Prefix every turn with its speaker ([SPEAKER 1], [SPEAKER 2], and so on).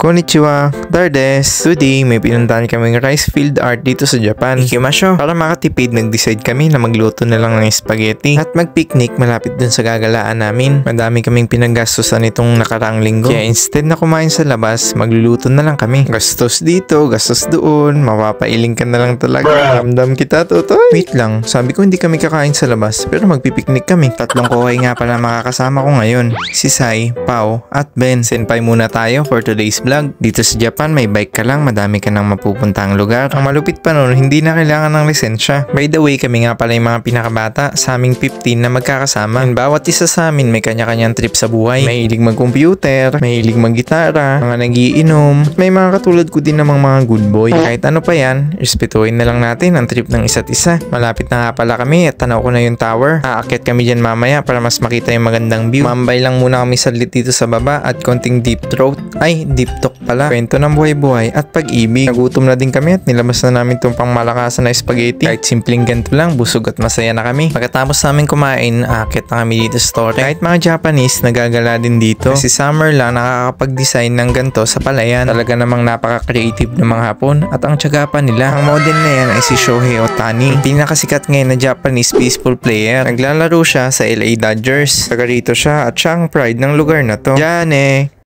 [SPEAKER 1] Konnichiwa, Dardes. Today, may pinuntahan kaming rice field art dito sa Japan. Ikimasyo. Para makatipid, nag-decide kami na magluto na lang ng spaghetti at mag-picnic malapit dun sa gagalaan namin. Madami kaming pinaggastusan itong nakaraang linggo. Kaya instead na kumain sa labas, magluluto na lang kami. Gastos dito, gastos doon, mapapailing ka na lang talaga. Ramdam kita, Totoy. Wait lang, sabi ko hindi kami kakain sa labas, pero magpipiknik kami. Tatlong kohai nga pala makakasama ko ngayon. Si Sai, Pao, at Ben. Senpai muna tayo for today's vlog. Dito sa Japan, may bike ka lang, madami ka nang mapupuntang lugar. Ang malupit pa nun, hindi na kailangan ng lisensya. By the way, kami nga pala yung mga pinakabata sa aming 15 na magkakasama. And bawat isa sa amin may kanya-kanyang trip sa buhay. Mahilig mag-computer, mahilig mag-gitara, mga nagiinom. May mga katulad ko din namang mga good boy. Kahit ano pa yan, respetuhin na lang natin ang trip ng isa't isa. Malapit na nga pala kami at tanaw ko na yung tower. Aakyat kami dyan mamaya para mas makita yung magandang view. Mambay lang muna kami saglit dito sa baba at konting deep throat. Ay, deep talk pala. Kwento ng buhay-buhay at pag-ibig. Nagutom na din kami at nilabas na namin itong pangmalakasan na spaghetti. Kahit simpleng ganito lang, busog at masaya na kami. Pagkatapos namin kumain, aakyat na kami dito sa store. Kahit mga Japanese, nagagala din dito. Si Summer lang nakakapag-design ng ganito sa palayan. Talaga namang napaka-creative ng mga Hapon at ang tiyaga pa nila. Ang model na yan ay si Shohei Ohtani. Ang pinakasikat ngayon na Japanese baseball player. Naglalaro siya sa LA Dodgers. Taga rito siya at siya ang pride ng lugar na to. Diyan